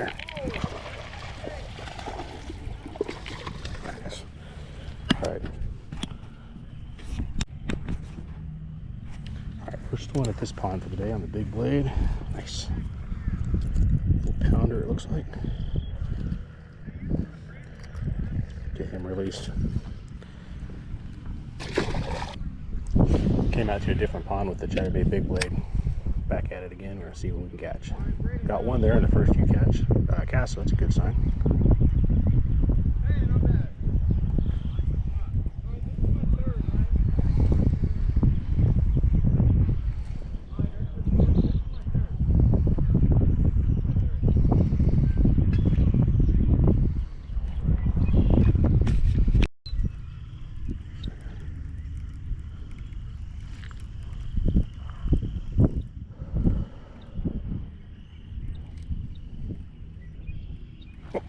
there. Nice. Alright. Alright, first one at this pond for the day on the Big Blade. Nice. Little pounder it looks like. Get him released. Came out to a different pond with the Chatterbait Big Blade. Back at it again. We're gonna see what we can catch. Got one there in the first few casts, so that's a good sign.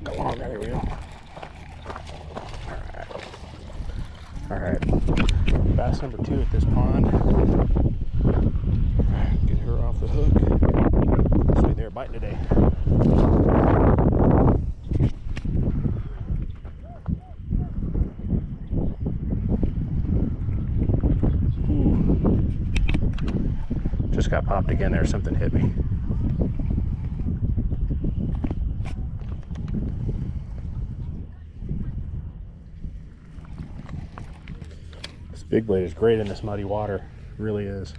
Got one on there, there we go. Alright. Bass number 2 at this pond. Get her off the hook. Sweet, they're biting today. Ooh. Just got popped again there, something hit me. Big Blade is great in this muddy water, it really is.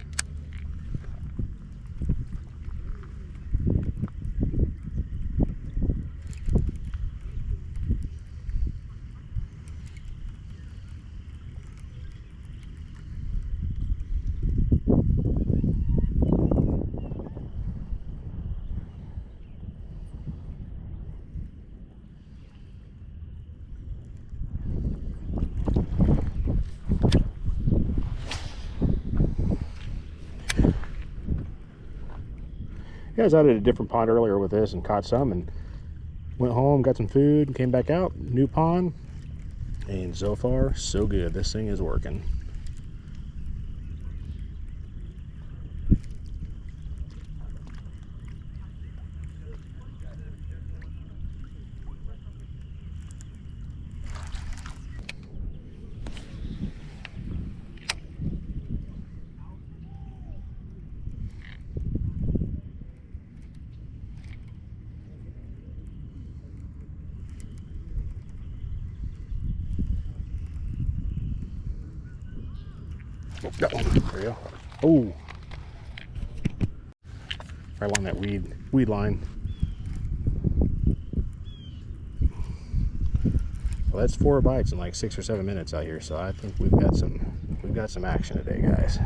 Yeah, I was out at a different pond earlier with this and caught some and went home, got some food, came back out, new pond, and so far, so good. This thing is working. Got one. There you go. Oh, right along that weed line. Well, that's 4 bites in like 6 or 7 minutes out here, so I think we've got some action today, guys.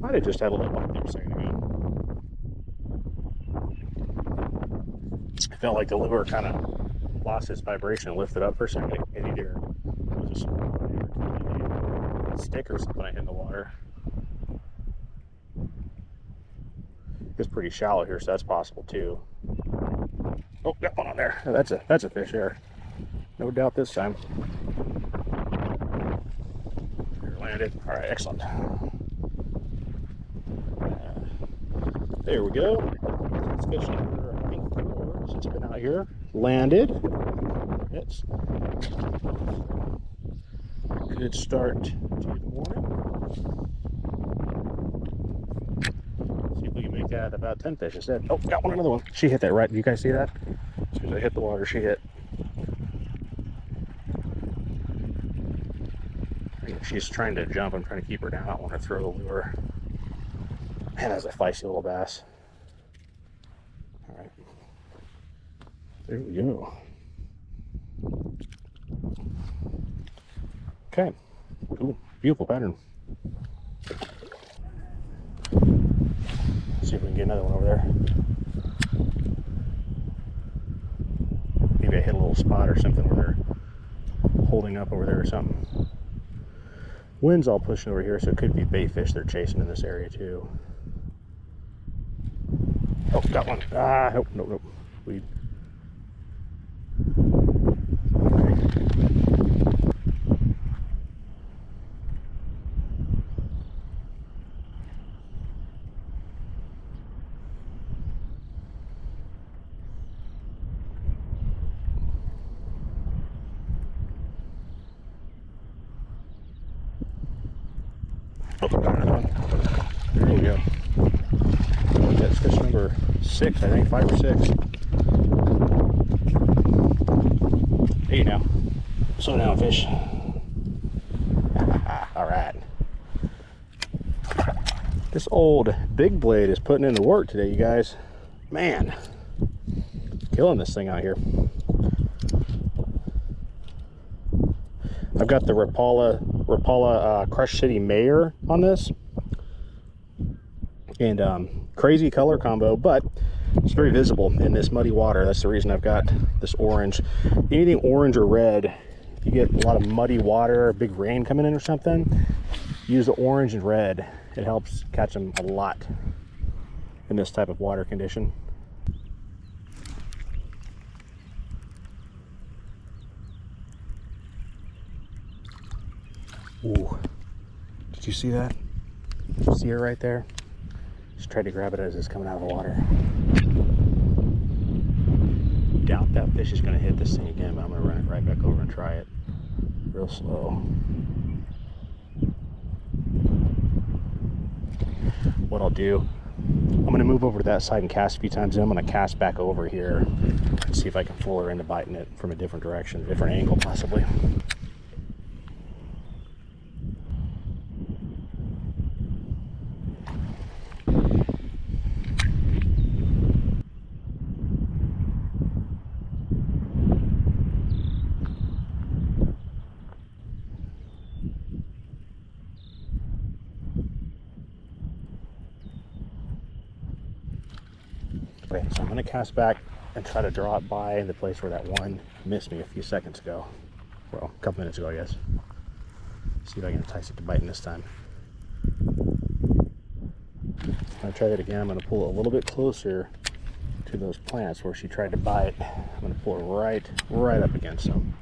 Might have just had a little bite there a second ago. I felt like the lure kind of lost its vibration and lifted up for a second. It either was a stick or something I hit in the water. It's pretty shallow here, so that's possible too. Oh, got one on there. That's a fish there. No doubt this time. There, landed. All right, excellent. There we go. It's fish number, I think, 4 since I've been out here. Landed. Hits. Good start to the morning. See if we can make that about 10 fish instead. Oh, got one, another one. She hit that right. You guys see that? As soon as I hit the water, she hit. She's trying to jump. I'm trying to keep her down. I don't want to throw the lure. Man, that's a feisty little bass. All right. There we go. Okay. Cool. Beautiful pattern. Let's see if we can get another one over there. maybe I hit a little spot or something where they're holding up over there or something. Wind's all pushing over here, so it could be bait fish they're chasing in this area too. Oh, got one. Ah, nope, nope, nope. Weed. Oh, got another one. There we go. That's fish number 6, I think, 5 or 6. Hey now. Slow down, fish. Alright. This old Big Blade is putting in the work today, you guys. Man. Killing this thing out here. I've got the Rapala Crush City Mayor on this, and crazy color combo, but it's very visible in this muddy water. That's the reason I've got this orange. Anything orange or red, if you get a lot of muddy water, big rain coming in or something, use the orange and red. It helps catch them a lot in this type of water condition. Ooh, did you see that? Did you see her right there? Just tried to grab it as it's coming out of the water. Doubt that fish is going to hit this thing again, but I'm going to run it right back over and try it real slow. What I'll do, I'm going to move over to that side and cast a few times, and I'm going to cast back over here and see if I can fool her into biting it from a different direction, a different angle possibly. Okay, so I'm going to cast back and try to draw it by the place where that one missed me a few seconds ago. Well, a couple minutes ago, I guess. See if I can entice it to biting this time. I'm going to try that again. I'm going to pull it a little bit closer to those plants where she tried to bite. I'm going to pull it right up against them.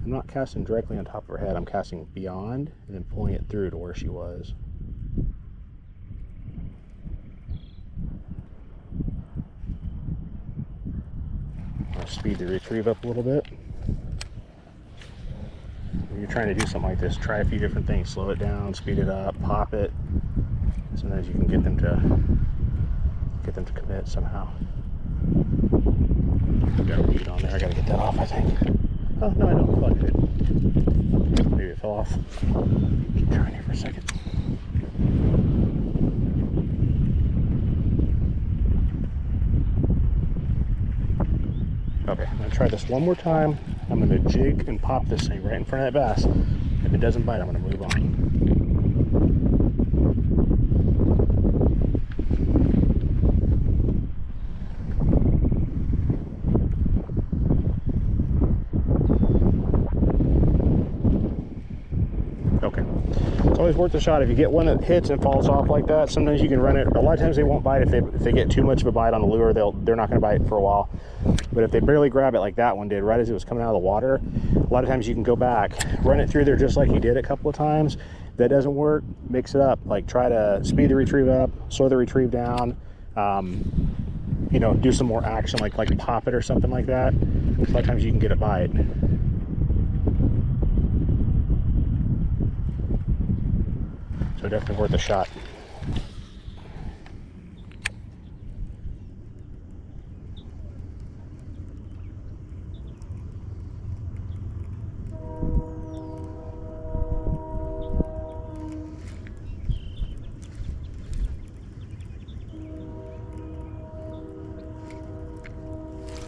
I'm not casting directly on top of her head. I'm casting beyond and then pulling it through to where she was. I'll speed the retrieve up a little bit. When you're trying to do something like this, try a few different things. Slow it down, speed it up, pop it. Sometimes you can get them to commit somehow. I've got a weed on there. I gotta get that off, I think. Oh no, I don't. Fuck it. Maybe it fell off. Keep trying here for a second. Okay, I'm gonna try this one more time. I'm gonna jig and pop this thing right in front of that bass. If it doesn't bite, I'm gonna move on. It's always worth a shot. If you get one that hits and falls off like that, sometimes you can run it. A lot of times they won't bite. If they get too much of a bite on the lure, they're not going to bite for a while. But if they barely grab it like that one did right as it was coming out of the water, a lot of times you can go back, run it through there just like you did a couple of times. If that doesn't work, mix it up. Like try to speed the retrieve up, slow the retrieve down. You know, do some more action, like pop it or something like that. A lot of times you can get a bite. So definitely worth a shot.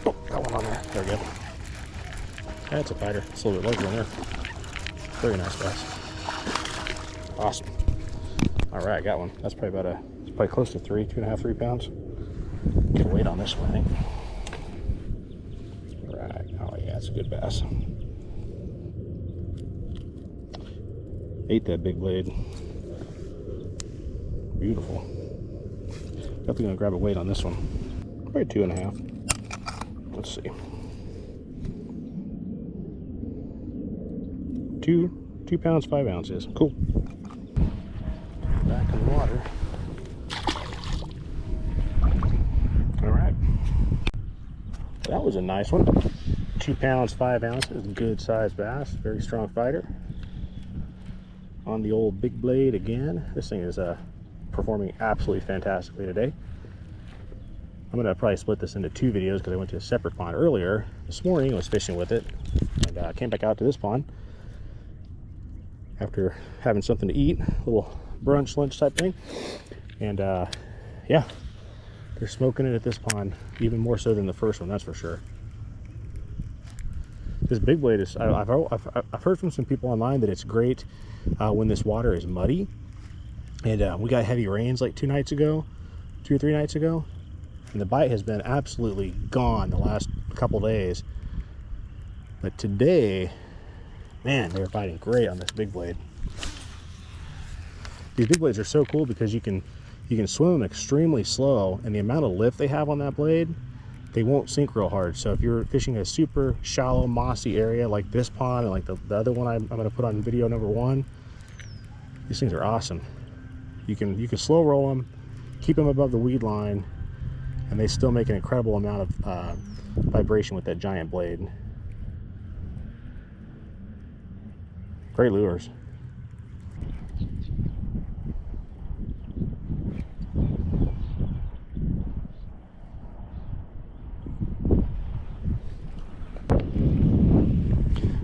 Oh, got one on there. There we go. That's a biter. It's a little bit larger in there. Very nice bass. Awesome. All right, got one. That's probably about it's probably close to 2.5, 3 pounds. Get a weight on this one, I think. That's a good bass. Ate that big blade. Beautiful. Definitely gonna grab a weight on this one. Probably 2.5. Let's see. 2 pounds, 5 ounces. Cool. Back in the water. All right. That was a nice one. 2 pounds, 5 ounces. Good sized bass. Very strong fighter. On the old Big Blade again. This thing is performing absolutely fantastically today. I'm gonna probably split this into 2 videos because I went to a separate pond earlier this morning. I was fishing with it and came back out to this pond after having something to eat, a little brunch lunch type thing. And yeah, they're smoking it at this pond even more so than the first one, that's for sure. This Big Blade is, I've heard from some people online that it's great when this water is muddy. And we got heavy rains like 2 or 3 nights ago, and the bite has been absolutely gone the last couple days. But today, man, they're biting great on this Big Blade. These Big Blades are so cool because you can swim them extremely slow, and the amount of lift they have on that blade, they won't sink real hard. So if you're fishing a super shallow, mossy area like this pond and like the other one I'm going to put on video number 1, these things are awesome. You can slow roll them, keep them above the weed line, and they still make an incredible amount of vibration with that giant blade. Great lures.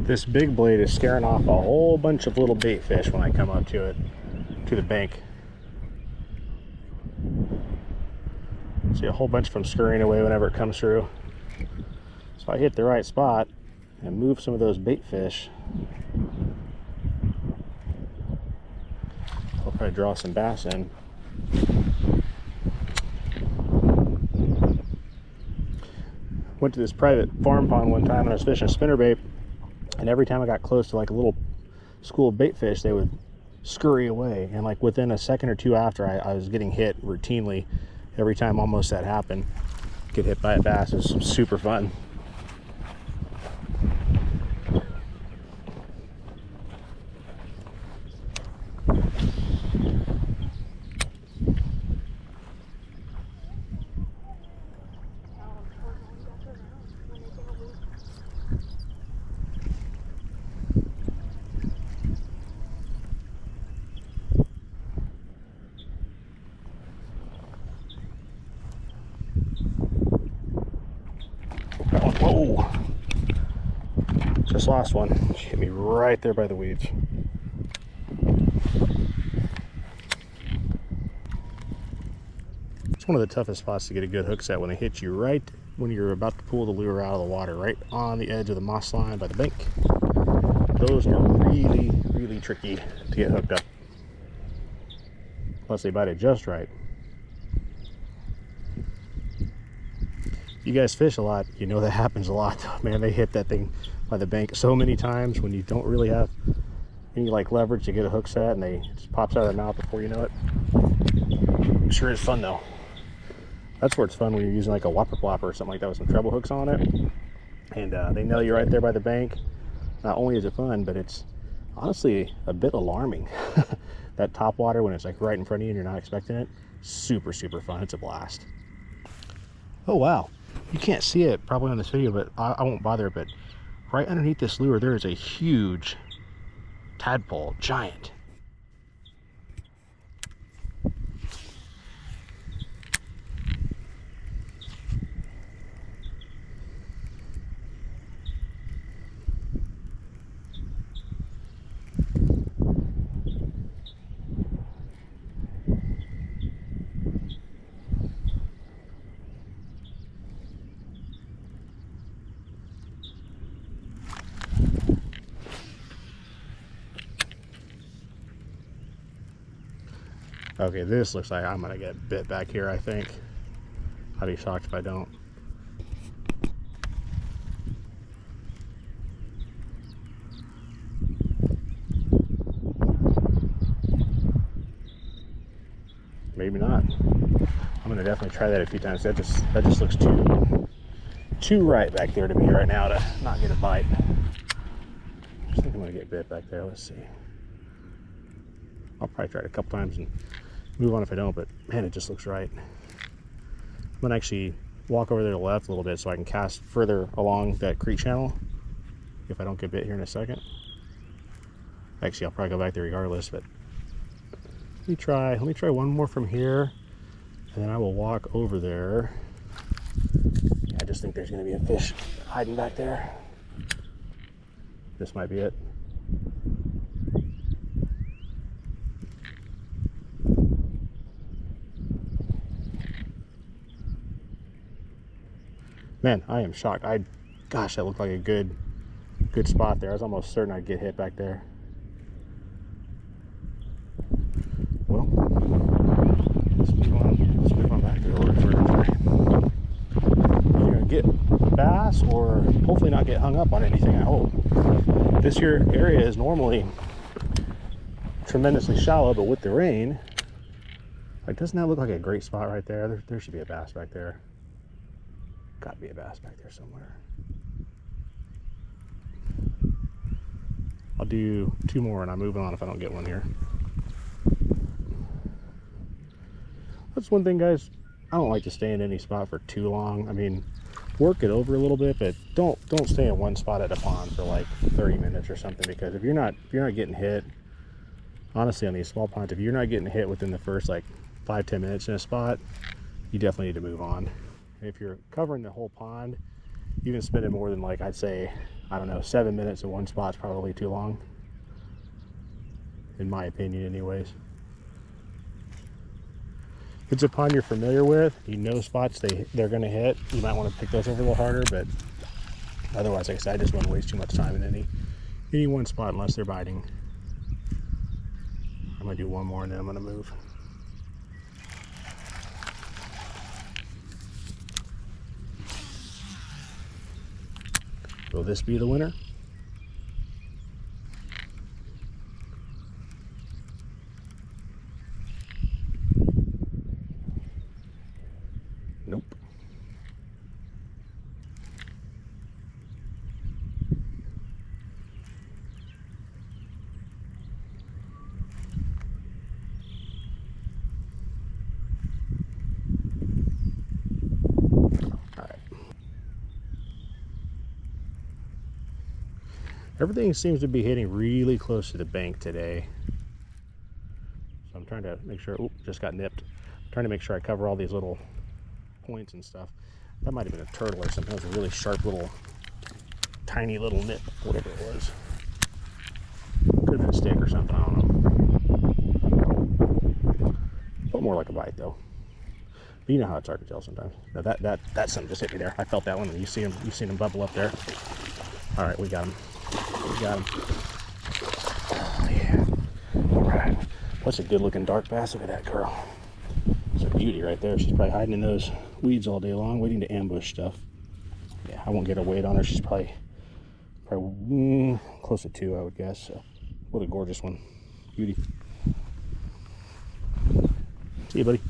This Big Blade is scaring off a whole bunch of little bait fish when I come up to it, to the bank. See a whole bunch of them scurrying away whenever it comes through. So I hit the right spot and move some of those bait fish. I'll probably draw some bass in. Went to this private farm pond one time and I was fishing a spinnerbait, and every time I got close to like a little school of bait fish, they would scurry away, and like within a second or two after, I was getting hit routinely. Every time almost that happened, get hit by a bass. It's super fun. Whoa! Just lost one. She hit me right there by the weeds. It's one of the toughest spots to get a good hook set, when they hit you right when you're about to pull the lure out of the water, right on the edge of the moss line by the bank. Those are really, really tricky to get hooked up, unless they bite it just right. You guys fish a lot, you know that happens a lot. Man, they hit that thing by the bank so many times when you don't really have any like leverage to get a hook set, and they just pops out of their mouth before you know it. It sure is fun though. That's where it's fun, when you're using like a whopper plopper or something like that with some treble hooks on it, and they nail you right there by the bank. Not only is it fun, but it's honestly a bit alarming. That top water, when it's like right in front of you and you're not expecting it, super, super fun. It's a blast. Oh wow. You can't see it probably on this video, but I won't bother. But right underneath this lure, there is a huge tadpole, giant. Okay, this looks like I'm gonna get bit back here, I think. I'd be shocked if I don't. maybe not. I'm gonna definitely try that a few times. That just looks too right back there to me right now to not get a bite. I think I'm gonna get bit back there. Let's see. I'll probably try it a couple times and move on if I don't, but man, it just looks right. I'm gonna actually walk over there to the left a little bit so I can cast further along that creek channel if I don't get bit here in a second. Actually, I'll probably go back there regardless, but let me try one more from here, and then I will walk over there. Yeah, I just think there's gonna be a fish hiding back there. This might be it. Man, I am shocked. Gosh, that looked like a good spot there. I was almost certain I'd get hit back there. Well, let's move on back there a little bit further. You're gonna get bass or hopefully not get hung up on anything, I hope. This here area is normally tremendously shallow, but with the rain, like, doesn't that look like a great spot right there? There should be a bass back there. Got to be a bass back there somewhere. I'll do 2 more and I'm moving on if I don't get one here. That's one thing, guys. I don't like to stay in any spot for too long. I mean, work it over a little bit, but don't stay in one spot at a pond for like 30 minutes or something, because if you're not getting hit, honestly, on these small ponds, if you're not getting hit within the first like 5-10 minutes in a spot, you definitely need to move on. If you're covering the whole pond, even spending more than, like, I'd say, I don't know, 7 minutes in one spot is probably too long, in my opinion anyways. If it's a pond you're familiar with, you know spots they're going to hit, you might want to pick those over a little harder, but otherwise, like I said, I just wouldn't waste too much time in any one spot unless they're biting. I'm going to do one more and then I'm going to move. Will this be the winner? Nope. Everything seems to be hitting really close to the bank today. So I'm trying to make sure, oop, just got nipped. I'm trying to make sure I cover all these little points and stuff. That might have been a turtle or something. It was a really sharp little, tiny little nip, whatever it was. Could have been a stick or something, I don't know. Felt more like a bite though. But you know how it's hard to tell sometimes. Now that something just hit me there. I felt that one, and you've seen him bubble up there. All right, we got him. We got him. Oh, yeah. All right. What's a good looking dark bass? Look at that girl. It's a beauty right there. She's probably hiding in those weeds all day long, waiting to ambush stuff. Yeah, I won't get a weight on her. She's probably close to 2, I would guess. So, what a gorgeous one. Beauty. See you, buddy.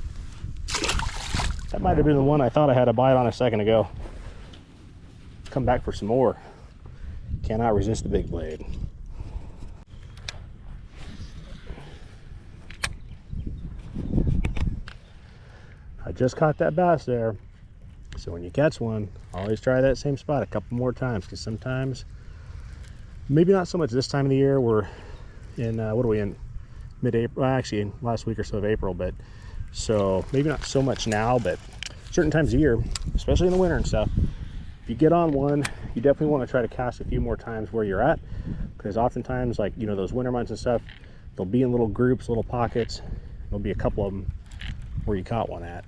That might have been the one I thought I had a bite on a second ago. Come back for some more. Cannot resist the Big Blade. I just caught that bass there. So when you catch one, always try that same spot a couple more times, because sometimes, maybe not so much this time of the year, we're in, what are we in? Mid-April, well, actually in last week or so of April, but so maybe not so much now, but certain times of year, especially in the winter and stuff, if you get on one, you definitely want to try to cast a few more times where you're at, because oftentimes, like, you know, those winter months and stuff, they'll be in little groups, little pockets. There'll be a couple of them where you caught one at.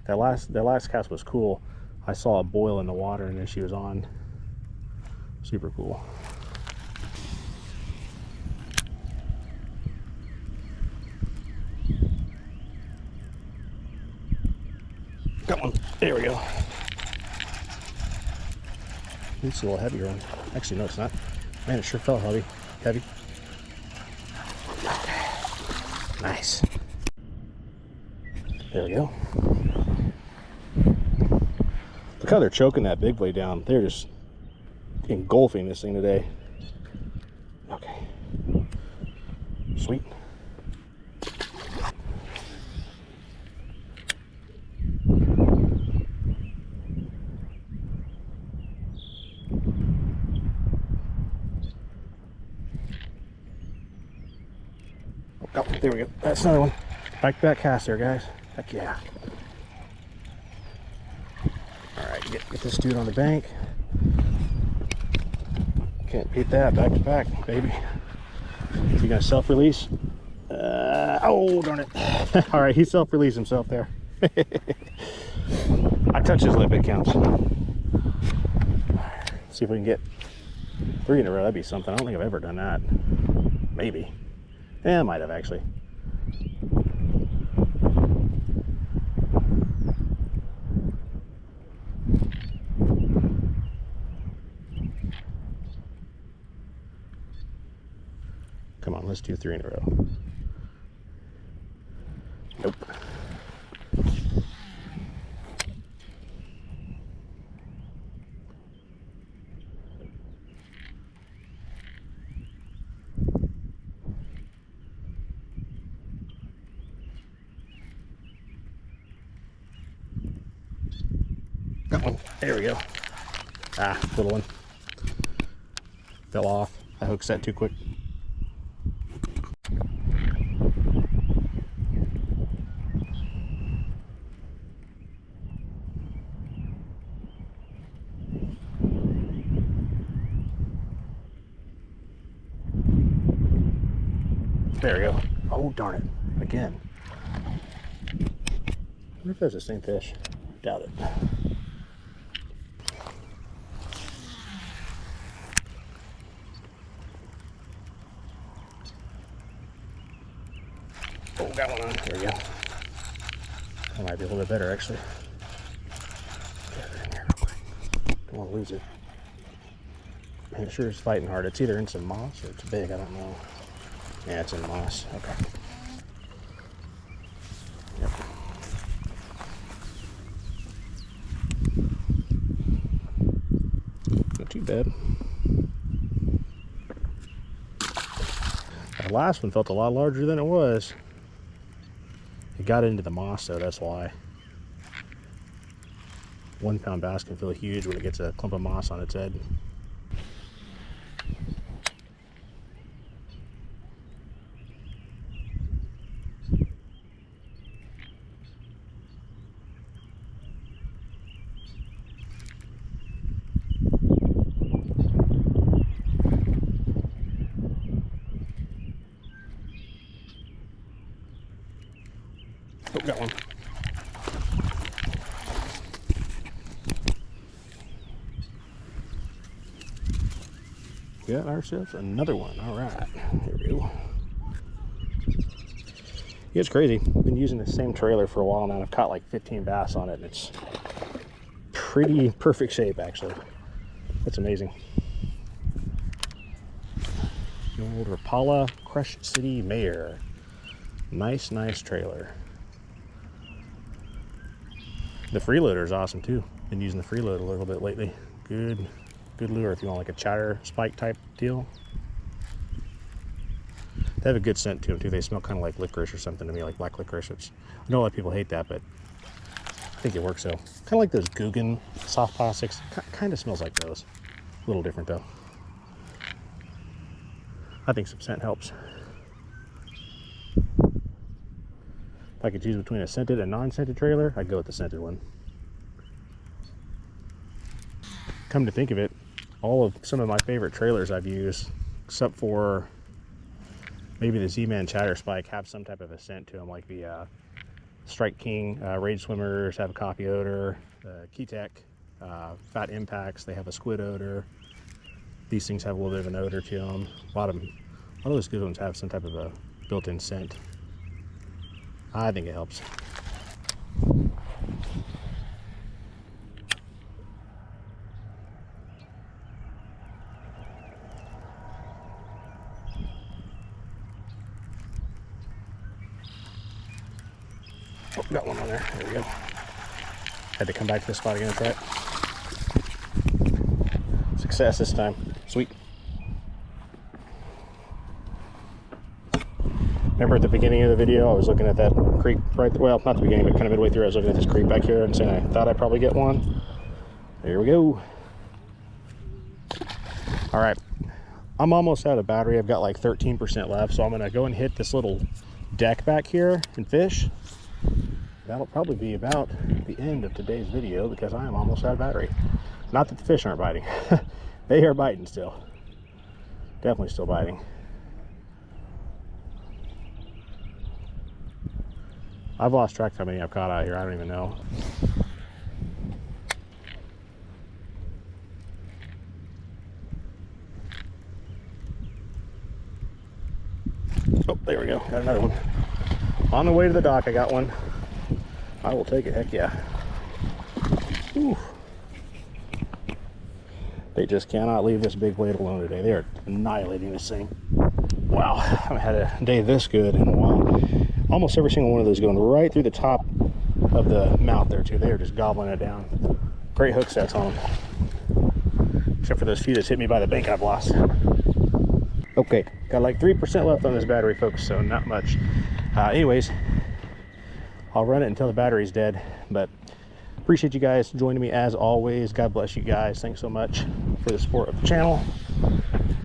That last cast was cool. I saw a boil in the water and then she was on. Super cool. Got one. There we go. It's a little heavier one. Actually, no, it's not. Man, it sure felt heavy. Nice. There we go. Look how they're choking that big blade down. They're just engulfing this thing today. Okay. Sweet. Oh, there we go. That's another one. Back cast there, guys. Heck yeah. Alright, get this dude on the bank. Can't beat that. Back to back, baby. Is he gonna self-release? Oh, darn it. Alright, he self-released himself there. I touch his lip, it counts. See if we can get 3 in a row. That'd be something. I don't think I've ever done that. Maybe. Yeah, I might have actually. Come on, let's do 3 in a row. Nope. Got one. There we go. Ah, little one. Fell off. The hook set too quick. There we go. Oh, darn it. Again. I wonder if that's the same fish. Doubt it. Oh, got one on. There we go. That might be a little bit better, actually. Get it in here real quick. Don't want to lose it. Man, it sure is fighting hard. It's either in some moss or it's big. I don't know. Yeah, it's in moss. Okay. Yep. Not too bad. The last one felt a lot larger than it was. It got into the moss though, that's why. 1 pound bass can feel huge when it gets a clump of moss on its head. Oh, got one. Got ourselves another one. All right, here we go. Yeah, it's crazy. Been using the same trailer for a while now. I've caught like 15 bass on it, and it's pretty perfect shape, actually. That's amazing. The old Rapala Crush City Mayor. Nice trailer. The freeloader is awesome too. Been using the freeload a little bit lately. Good lure if you want like a chatter spike type deal. They have a good scent to them too. They smell kind of like licorice or something to me, like black licorice. Which I know a lot of people hate that, but I think it works so. Kind of like those Guggen soft plastics. Kind of smells like those. A little different though. I think some scent helps. If I could choose between a scented and non-scented trailer, I'd go with the scented one. Come to think of it, some of my favorite trailers I've used, except for maybe the Z-Man Chatter Spike, have some type of a scent to them, like the Strike King Rage Swimmers have a coffee odor, the Keytech Fat Impacts, they have a squid odor. These things have a little bit of an odor to them. A lot of those good ones have some type of a built-in scent. I think it helps. got one on there. There we go. Had to come back to this spot again, that's right. Success this time. Sweet. Remember at the beginning of the video, I was looking at that creek right there. Well, not the beginning, but kind of midway through, I was looking at this creek back here and saying I thought I'd probably get one. There we go. All right, I'm almost out of battery. I've got like 13% left, so I'm gonna go and hit this little deck back here and fish. That'll probably be about the end of today's video because I am almost out of battery. Not that the fish aren't biting. They are biting still. Definitely still biting. I've lost track of how many I've caught out here. I don't even know. Oh, there we go. Got another one. On the way to the dock, I got one. I will take it. Heck yeah. Whew. They just cannot leave this big blade alone today. They are annihilating this thing. Wow, I haven't had a day this good in a while. Almost every single one of those going right through the top of the mouth there too. They are just gobbling it down. Great hook sets on them. Except for those few that's hit me by the bank I've lost. Okay, got like 3% left on this battery, folks, so not much. Anyways, I'll run it until the battery's dead, but appreciate you guys joining me as always. God bless you guys. Thanks so much for the support of the channel.